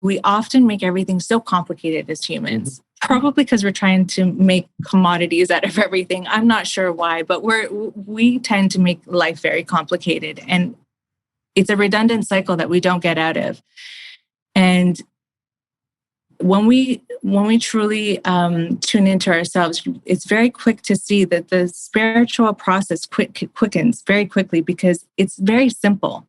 we often make everything so complicated as humans. Probably because we're trying to make commodities out of everything. I'm not sure why, but we tend to make life very complicated, and it's a redundant cycle that we don't get out of. And when we truly tune into ourselves, it's very quick to see that the spiritual process quickens very quickly because it's very simple.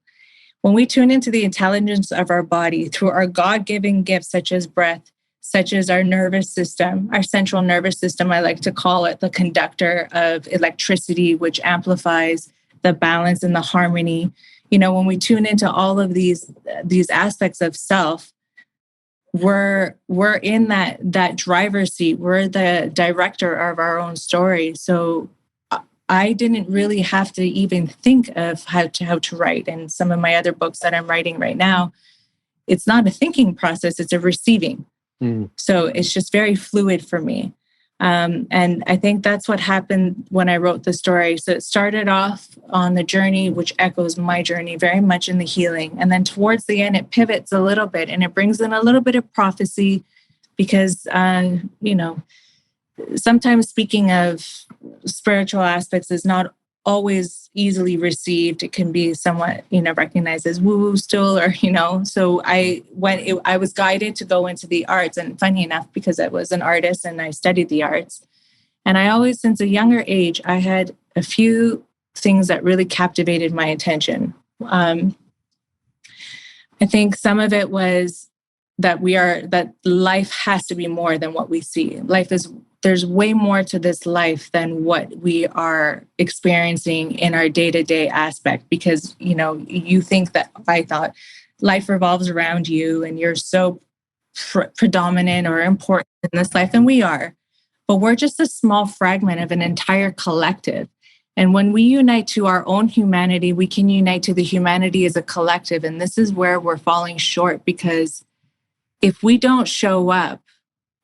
When we tune into the intelligence of our body through our God-given gifts, such as breath, such as our nervous system, our central nervous system, I like to call it the conductor of electricity, which amplifies the balance and the harmony. When we tune into all of these aspects of self, we're in that driver's seat. We're the director of our own story. So I didn't really have to even think of how to write. And some of my other books that I'm writing right now, it's not a thinking process, it's a receiving. So it's just very fluid for me. And I think that's what happened when I wrote the story. So it started off on the journey, which echoes my journey very much in the healing. And then towards the end, it pivots a little bit and it brings in a little bit of prophecy because, sometimes speaking of spiritual aspects is not always easily received. It can be somewhat, recognized as woo-woo still, or, so I was guided to go into the arts. And funny enough, because I was an artist and I studied the arts, and I always, since a younger age, I had a few things that really captivated my attention. I think some of it was that life has to be more than what we see. There's way more to this life than what we are experiencing in our day-to-day aspect, because, you think that I thought life revolves around you and you're so predominant or important in this life, and we are, but we're just a small fragment of an entire collective. And when we unite to our own humanity, we can unite to the humanity as a collective. And this is where we're falling short, because if we don't show up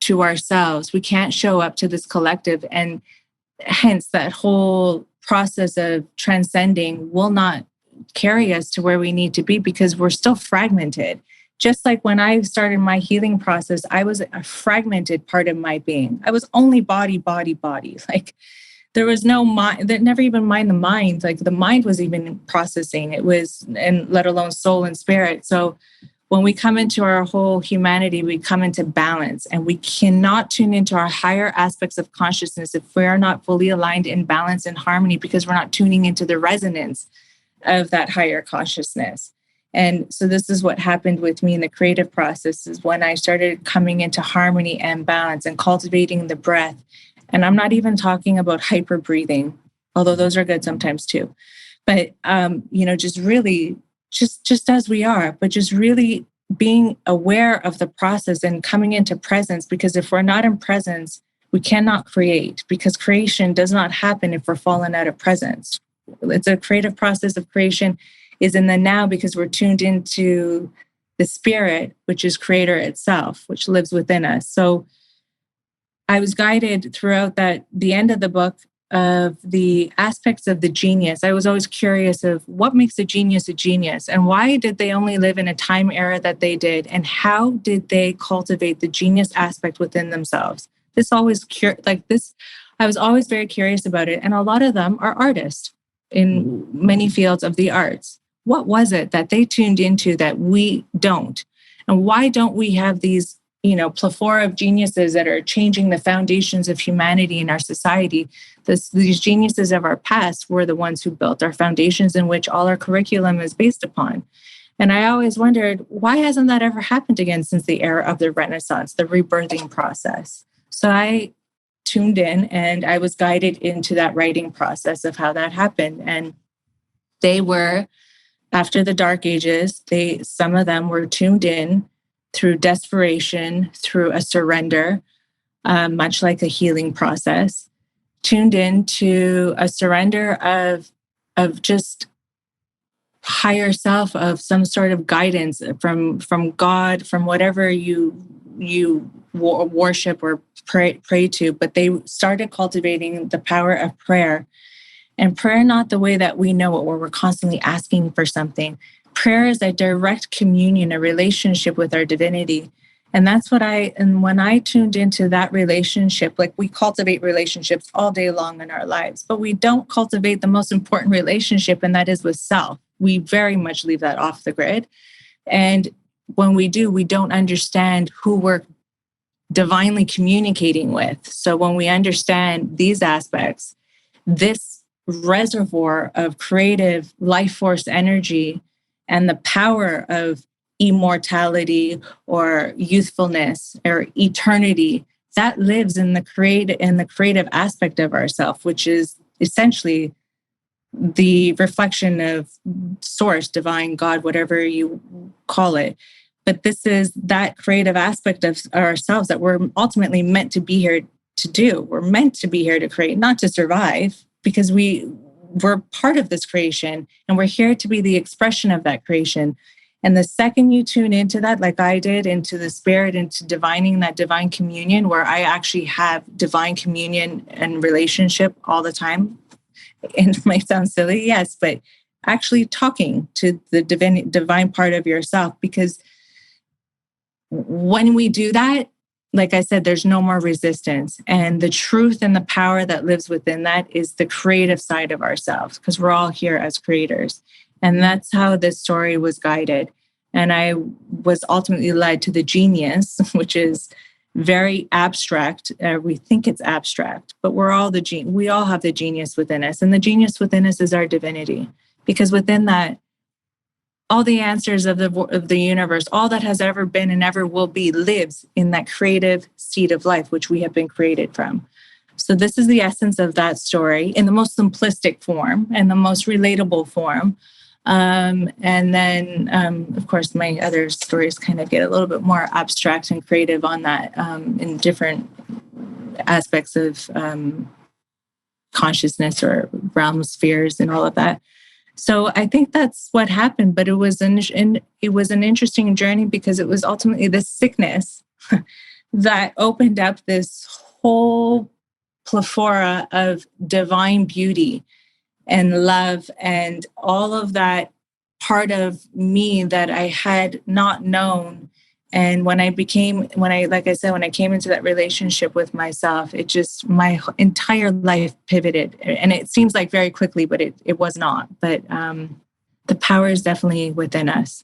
to ourselves, we can't show up to this collective. And hence that whole process of transcending will not carry us to where we need to be, because we're still fragmented. Just like when I started my healing process, I was a fragmented part of my being. I was only body, body, body. Like there was no mind, that never even mind the mind. Like the mind was even processing. It was, and let alone soul and spirit. So when we come into our whole humanity, we come into balance, and we cannot tune into our higher aspects of consciousness if we are not fully aligned in balance and harmony, because we're not tuning into the resonance of that higher consciousness. And so this is what happened with me in the creative process, is when I started coming into harmony and balance and cultivating the breath. And I'm not even talking about hyper breathing, although those are good sometimes too. But, just really just as we are, but just really being aware of the process and coming into presence, because if we're not in presence, we cannot create, because creation does not happen if we're fallen out of presence. It's a creative process of creation is in the now, because we're tuned into the spirit, which is creator itself, which lives within us. So I was guided throughout the end of the book of the aspects of the genius. I was always curious of what makes a genius, and why did they only live in a time era that they did, and how did they cultivate the genius aspect within themselves? I was always very curious about it. And a lot of them are artists in many fields of the arts. What was it that they tuned into that we don't? And why don't we have these plethora of geniuses that are changing the foundations of humanity in our society? These geniuses of our past were the ones who built our foundations, in which all our curriculum is based upon. And I always wondered, why hasn't that ever happened again since the era of the Renaissance, the rebirthing process? So I tuned in and I was guided into that writing process of how that happened. And they were, after the Dark Ages, some of them were tuned in through desperation, through a surrender, much like a healing process, tuned into a surrender of just higher self, of some sort of guidance from God, from whatever you worship or pray to. But they started cultivating the power of prayer. And prayer, not the way that we know it, where we're constantly asking for something, prayer is a direct communion, a relationship with our divinity. And that's and when I tuned into that relationship, like we cultivate relationships all day long in our lives, but we don't cultivate the most important relationship, and that is with self. We very much leave that off the grid. And when we do, we don't understand who we're divinely communicating with. So when we understand these aspects, this reservoir of creative life force energy and the power of immortality or youthfulness or eternity that lives in the creative aspect of ourself, which is essentially the reflection of source, divine, God, whatever you call it. But this is that creative aspect of ourselves that we're ultimately meant to be here to do. We're meant to be here to create, not to survive, because we're part of this creation and we're here to be the expression of that creation. And the second you tune into that, like I did, into the spirit, into divining that divine communion, where I actually have divine communion and relationship all the time. It might sound silly, yes, but actually talking to the divine part of yourself, because when we do that, like I said, there's no more resistance. And the truth and the power that lives within that is the creative side of ourselves, because we're all here as creators. And that's how this story was guided. And I was ultimately led to the genius, which is very abstract. We think it's abstract, but we all have the genius within us. And the genius within us is our divinity, because within that, all the answers of the universe, all that has ever been and ever will be, lives in that creative seed of life, which we have been created from. So this is the essence of that story in the most simplistic form and the most relatable form. And then, of course, my other stories kind of get a little bit more abstract and creative on that in different aspects of consciousness or realm spheres and all of that. So I think that's what happened, but it was an interesting journey, because it was ultimately this sickness that opened up this whole plethora of divine beauty and love and all of that part of me that I had not known. And when I came into that relationship with myself, it just, my entire life pivoted. And it seems like very quickly, but it was not. But the power is definitely within us.